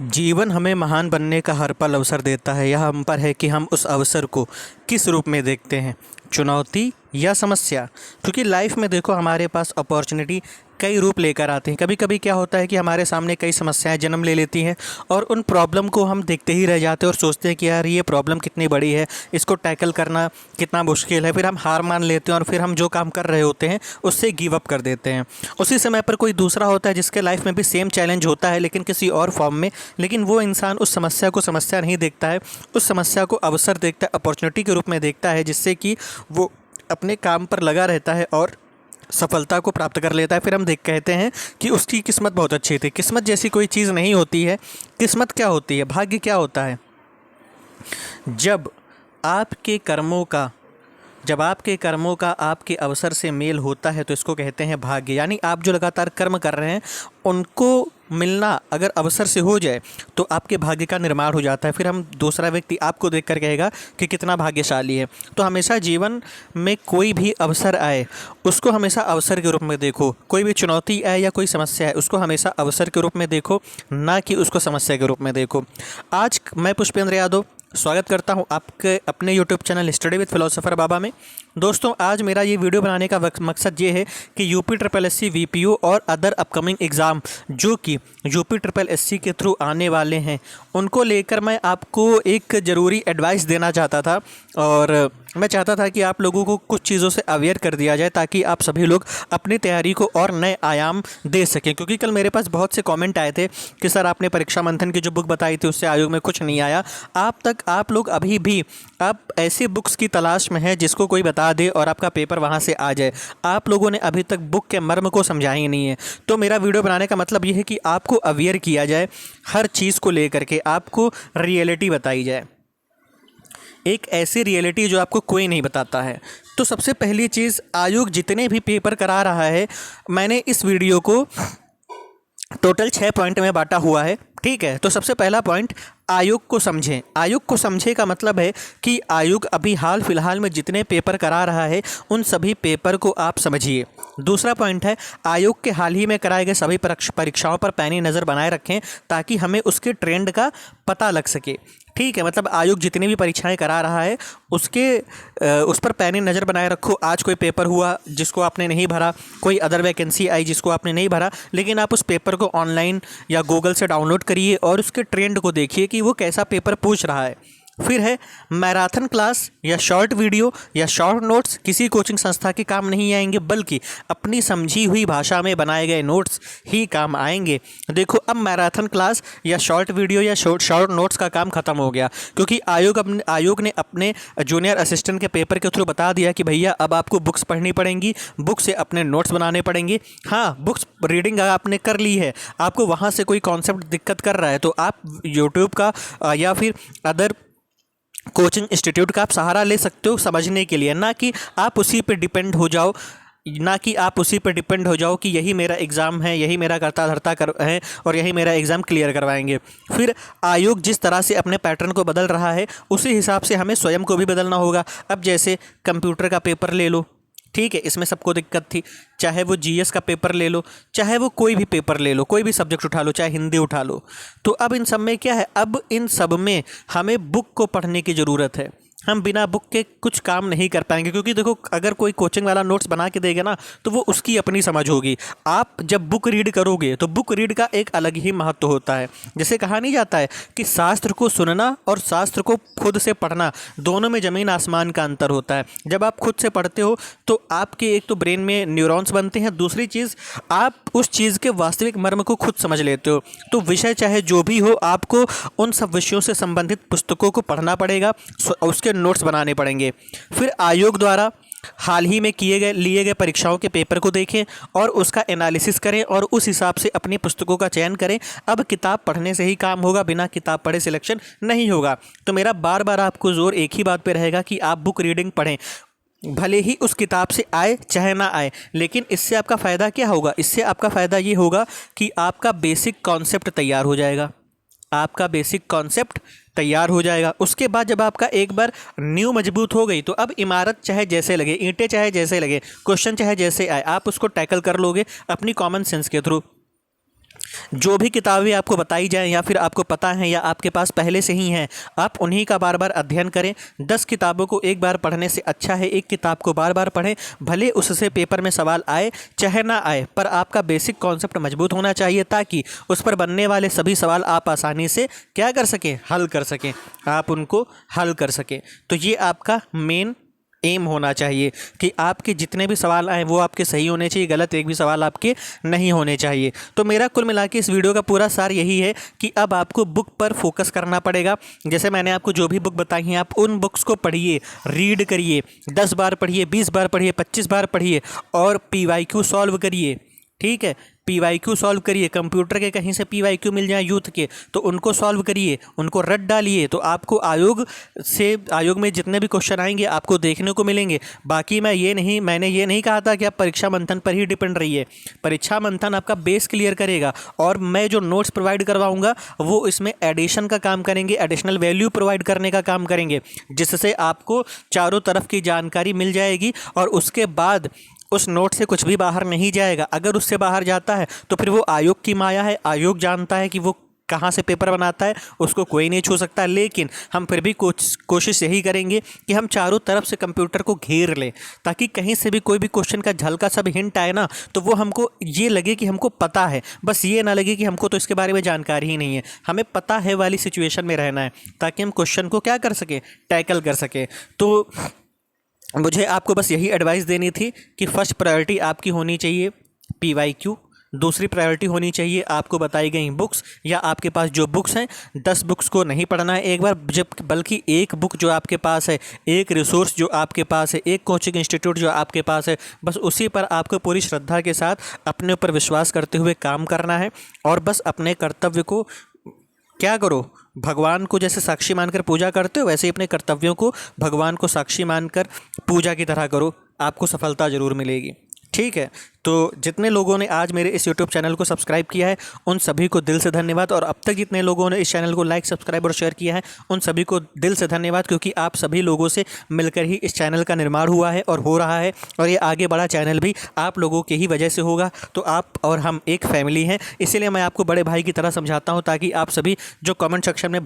जीवन हमें महान बनने का हर पल अवसर देता है। यह हम पर है कि हम उस अवसर को किस रूप में देखते हैं, चुनौती या समस्या। क्योंकि लाइफ में देखो हमारे पास अपॉर्चुनिटी कई रूप लेकर आते हैं। कभी कभी क्या होता है कि हमारे सामने कई समस्याएं जन्म ले लेती हैं और उन प्रॉब्लम को हम देखते ही रह जाते हैं और सोचते हैं कि यार ये प्रॉब्लम कितनी बड़ी है, इसको टैकल करना कितना मुश्किल है। फिर हम हार मान लेते हैं और फिर हम जो काम कर रहे होते हैं उससे गिव अप कर देते हैं। उसी समय पर कोई दूसरा होता है जिसके लाइफ में भी सेम चैलेंज होता है लेकिन किसी और फॉर्म में, लेकिन वो इंसान उस समस्या को समस्या नहीं देखता है, उस समस्या को अवसर देखता है, अपॉर्चुनिटी के रूप में देखता है, जिससे कि वो अपने काम पर लगा रहता है और सफलता को प्राप्त कर लेता है। फिर हम देख कहते हैं कि उसकी किस्मत बहुत अच्छी थी। किस्मत जैसी कोई चीज़ नहीं होती है। किस्मत क्या होती है, भाग्य क्या होता है? जब आपके कर्मों का जब आपके कर्मों का आपके अवसर से मेल होता है तो इसको कहते हैं भाग्य। यानी आप जो लगातार कर्म कर रहे हैं उनको मिलना अगर अवसर से हो जाए तो आपके भाग्य का निर्माण हो जाता है। फिर हम दूसरा व्यक्ति आपको देखकर कहेगा कि कितना भाग्यशाली है। तो हमेशा जीवन में कोई भी अवसर आए उसको हमेशा अवसर के रूप में देखो। कोई भी चुनौती आए या कोई समस्या है उसको हमेशा अवसर के रूप में देखो, ना कि उसको समस्या के रूप में देखो। आज मैं पुष्पेंद्र यादव स्वागत करता हूं आपके अपने YouTube channel study with philosopher Baba में। दोस्तों, आज मेरा ये वीडियो बनाने का मकसद ये है कि UPSSC VPO और अदर अपकमिंग एग्ज़ाम जो कि UPSSC के थ्रू आने वाले हैं उनको लेकर मैं आपको एक ज़रूरी एडवाइस देना चाहता था। और मैं चाहता था कि आप लोगों को कुछ चीज़ों से अवेयर कर दिया जाए ताकि आप सभी लोग अपनी तैयारी को और नए आयाम दे सकें। क्योंकि कल मेरे पास बहुत से कमेंट आए थे कि सर आपने परीक्षा मंथन की जो बुक बताई थी उससे आयोग में कुछ नहीं आया। आप लोग अभी भी आप ऐसी बुक्स की तलाश में हैं जिसको कोई बता दे और आपका पेपर वहाँ से आ जाए। आप लोगों ने अभी तक बुक के मर्म को समझा ही नहीं है। तो मेरा वीडियो बनाने का मतलब ये है कि आपको अवेयर किया जाए, हर चीज़ को लेकर के आपको रियलिटी बताई जाए, एक ऐसी रियलिटी जो आपको कोई नहीं बताता है। तो सबसे पहली चीज़, आयोग जितने भी पेपर करा रहा है, मैंने इस वीडियो को टोटल 6 पॉइंट में बांटा हुआ है। ठीक है, तो सबसे पहला पॉइंट, आयोग को समझें। आयोग को समझे का मतलब है कि आयोग अभी हाल फिलहाल में जितने पेपर करा रहा है उन सभी पेपर को आप समझिए। दूसरा पॉइंट है, आयोग के हाल ही में कराए गए सभी परीक्षाओं पर पैनी नज़र बनाए रखें ताकि हमें उसके ट्रेंड का पता लग सके। ठीक है, मतलब आयोग जितनी भी परीक्षाएं करा रहा है उस पर पैनी नज़र बनाए रखो। आज कोई पेपर हुआ जिसको आपने नहीं भरा, कोई अदर वैकेंसी आई जिसको आपने नहीं भरा, लेकिन आप उस पेपर को ऑनलाइन या गूगल से डाउनलोड करिए और उसके ट्रेंड को देखिए कि वो कैसा पेपर पूछ रहा है। फिर है, मैराथन क्लास या शॉर्ट वीडियो या शॉर्ट नोट्स किसी कोचिंग संस्था के काम नहीं आएंगे, बल्कि अपनी समझी हुई भाषा में बनाए गए नोट्स ही काम आएंगे। देखो, अब मैराथन क्लास या शॉर्ट वीडियो या शॉर्ट नोट्स का काम ख़त्म हो गया, क्योंकि आयोग ने अपने जूनियर असिस्टेंट के पेपर के थ्रू बता दिया कि भैया अब आपको बुक्स पढ़नी पड़ेंगी, बुक से अपने नोट्स बनाने पड़ेंगे। हाँ, बुक्स रीडिंग आपने कर ली है, आपको वहाँ से कोई कॉन्सेप्ट दिक्कत कर रहा है तो आप यूट्यूब का या फिर अदर कोचिंग इंस्टीट्यूट का आप सहारा ले सकते हो समझने के लिए, ना कि आप उसी पे डिपेंड हो जाओ कि यही मेरा एग्ज़ाम है, यही मेरा करता धरता है और यही मेरा एग्ज़ाम क्लियर करवाएंगे। फिर आयोग जिस तरह से अपने पैटर्न को बदल रहा है उसी हिसाब से हमें स्वयं को भी बदलना होगा। अब जैसे कंप्यूटर का पेपर ले लो, ठीक है, इसमें सबको दिक्कत थी, चाहे वो GS का पेपर ले लो, चाहे वो कोई भी पेपर ले लो, कोई भी सब्जेक्ट उठा लो, चाहे हिंदी उठा लो। तो अब इन सब में क्या है, अब इन सब में हमें बुक को पढ़ने की ज़रूरत है। हम बिना बुक के कुछ काम नहीं कर पाएंगे, क्योंकि देखो अगर कोई कोचिंग वाला नोट्स बना के देगा ना तो वो उसकी अपनी समझ होगी। आप जब बुक रीड करोगे तो बुक रीड का एक अलग ही महत्व होता है। जैसे कहा नहीं जाता है कि शास्त्र को सुनना और शास्त्र को खुद से पढ़ना दोनों में ज़मीन आसमान का अंतर होता है। जब आप खुद से पढ़ते हो तो आपके एक तो ब्रेन में न्यूरॉन्स बनते हैं, दूसरी चीज़ आप उस चीज़ के वास्तविक मर्म को खुद समझ लेते हो। तो विषय चाहे जो भी हो, आपको उन सब विषयों से संबंधित पुस्तकों को पढ़ना पड़ेगा, उसके नोट्स बनाने पड़ेंगे। फिर आयोग द्वारा हाल ही में लिए गए परीक्षाओं के पेपर को देखें और उसका एनालिसिस करें और उस हिसाब से अपनी पुस्तकों का चयन करें। अब किताब पढ़ने से ही काम होगा, बिना किताब पढ़े सिलेक्शन नहीं होगा। तो मेरा बार बार आपको जोर एक ही बात पे रहेगा कि आप बुक रीडिंग पढ़ें, भले ही उस किताब से आए चाहे ना आए। लेकिन इससे आपका फ़ायदा क्या होगा? इससे आपका फ़ायदा ये होगा कि आपका बेसिक कॉन्सेप्ट तैयार हो जाएगा। उसके बाद जब आपका एक बार नींव मजबूत हो गई तो अब इमारत चाहे जैसे लगे, ईंटें चाहे जैसे लगे, क्वेश्चन चाहे जैसे आए, आप उसको टैकल कर लोगे अपनी कॉमन सेंस के थ्रू। जो भी किताबें आपको बताई जाएं या फिर आपको पता है या आपके पास पहले से ही हैं, आप उन्हीं का बार बार अध्ययन करें। 10 किताबों को एक बार पढ़ने से अच्छा है एक किताब को बार बार पढ़ें। भले उससे पेपर में सवाल आए चाहे ना आए, पर आपका बेसिक कॉन्सेप्ट मजबूत होना चाहिए ताकि उस पर बनने वाले सभी सवाल आप आसानी से क्या कर सकें, हल कर सकें, आप उनको हल कर सकें। तो ये आपका मेन एम होना चाहिए कि आपके जितने भी सवाल आए वो आपके सही होने चाहिए, गलत एक भी सवाल आपके नहीं होने चाहिए। तो मेरा कुल मिला के इस वीडियो का पूरा सार यही है कि अब आपको बुक पर फोकस करना पड़ेगा। जैसे मैंने आपको जो भी बुक बताई हैं आप उन बुक्स को पढ़िए, रीड करिए, 10 बार पढ़िए, 20 बार पढ़िए, 25 बार पढ़िए और PYQ सॉल्व करिए। ठीक है, PYQ सॉल्व करिए। कंप्यूटर के कहीं से PYQ मिल जाए यूथ के तो उनको सॉल्व करिए, उनको रट डालिए, तो आपको आयोग में जितने भी क्वेश्चन आएंगे आपको देखने को मिलेंगे। बाकी मैंने ये नहीं कहा था कि आप परीक्षा मंथन पर ही डिपेंड रहिए। परीक्षा मंथन आपका बेस क्लियर करेगा और मैं जो नोट्स प्रोवाइड करवाऊंगा वो इसमें एडिशन का काम करेंगे, एडिशनल वैल्यू प्रोवाइड करने का काम करेंगे, जिससे आपको चारों तरफ की जानकारी मिल जाएगी। और उसके बाद उस नोट से कुछ भी बाहर नहीं जाएगा। अगर उससे बाहर जाता है तो फिर वो आयोग की माया है, आयोग जानता है कि वो कहाँ से पेपर बनाता है, उसको कोई नहीं छू सकता। लेकिन हम फिर भी कोशिश यही करेंगे कि हम चारों तरफ से कंप्यूटर को घेर लें ताकि कहीं से भी कोई भी क्वेश्चन का झलका सा भी हिंट आए ना तो वो हमको ये लगे कि हमको पता है, बस ये ना लगे कि हमको तो इसके बारे में जानकारी ही नहीं है। हमें पता है वाली सिचुएशन में रहना है ताकि हम क्वेश्चन को क्या कर सकें, टैकल कर सकें। तो मुझे आपको बस यही एडवाइस देनी थी कि फर्स्ट प्रायोरिटी आपकी होनी चाहिए PYQ, दूसरी प्रायोरिटी होनी चाहिए आपको बताई गई बुक्स या आपके पास जो बुक्स हैं 10 बुक्स को नहीं पढ़ना है एक बार, जब बल्कि एक बुक जो आपके पास है, एक रिसोर्स जो आपके पास है, एक कोचिंग इंस्टीट्यूट जो आपके पास है, बस उसी पर आपको पूरी श्रद्धा के साथ अपने ऊपर विश्वास करते हुए काम करना है। और बस अपने कर्तव्य को क्या करो, भगवान को जैसे साक्षी मानकर पूजा करते हो वैसे ही अपने कर्तव्यों को भगवान को साक्षी मानकर पूजा की तरह करो, आपको सफलता ज़रूर मिलेगी। ठीक है, तो जितने लोगों ने आज मेरे इस YouTube चैनल को सब्सक्राइब किया है उन सभी को दिल से धन्यवाद। और अब तक जितने लोगों ने इस चैनल को लाइक, सब्सक्राइब और शेयर किया है उन सभी को दिल से धन्यवाद, क्योंकि आप सभी लोगों से मिलकर ही इस चैनल का निर्माण हुआ है और हो रहा है, और ये आगे बढ़ा चैनल भी आप लोगों की ही वजह से होगा। तो आप और हम एक फैमिली हैं, इसीलिए मैं आपको बड़े भाई की तरह समझाता हूँ ताकि आप सभी जो कमेंट सेक्शन में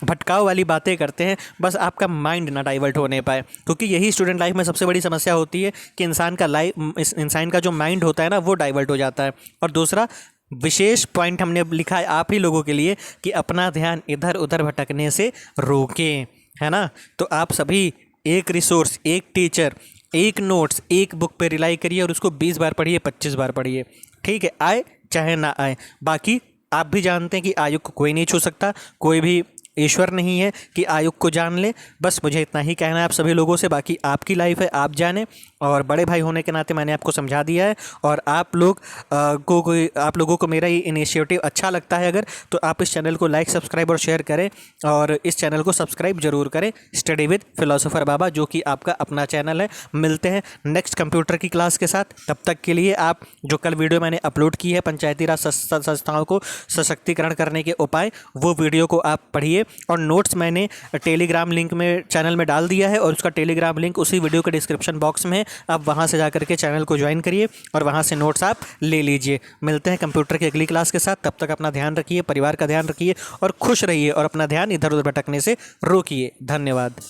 भटकाव वाली बातें करते हैं बस आपका माइंड ना डाइवर्ट होने पाए, क्योंकि यही स्टूडेंट लाइफ में सबसे बड़ी समस्या होती है कि इंसान का जो माइंड होता है ना वो डाइवर्ट हो जाता है। और दूसरा विशेष पॉइंट हमने लिखा है आप ही लोगों के लिए कि अपना ध्यान इधर उधर भटकने से रोकें, है ना। तो आप सभी एक रिसोर्स, एक टीचर, एक नोट्स, एक बुक पे रिलाई करिए और उसको 20 बार पढ़िए, 25 बार पढ़िए। ठीक है, आए चाहे ना आए। बाकी आप भी जानते हैं कि आयोग को कोई नहीं छू सकता, कोई भी ईश्वर नहीं है कि आयोग को जान ले। बस मुझे इतना ही कहना है आप सभी लोगों से, बाकी आपकी लाइफ है, आप जाने। और बड़े भाई होने के नाते मैंने आपको समझा दिया है। और आप लोगों को मेरा ये इनिशिएटिव अच्छा लगता है अगर, तो आप इस चैनल को लाइक, सब्सक्राइब और शेयर करें, और इस चैनल को सब्सक्राइब जरूर करें, स्टडी विद फिलोसोफर बाबा, जो कि आपका अपना चैनल है। मिलते हैं नेक्स्ट कंप्यूटर की क्लास के साथ। तब तक के लिए आप जो कल वीडियो मैंने अपलोड की है पंचायती राज संस्थाओं को सशक्तिकरण करने के उपाय, वो वीडियो को आप पढ़िए। और नोट्स मैंने टेलीग्राम लिंक में चैनल में डाल दिया है और उसका टेलीग्राम लिंक उसी वीडियो के डिस्क्रिप्शन बॉक्स में है। आप वहां से जाकर के चैनल को ज्वाइन करिए और वहां से नोट्स आप ले लीजिए। मिलते हैं कंप्यूटर की अगली क्लास के साथ। तब तक अपना ध्यान रखिए, परिवार का ध्यान रखिए और खुश रहिए, और अपना ध्यान इधर उधर भटकने से रोकिए। धन्यवाद।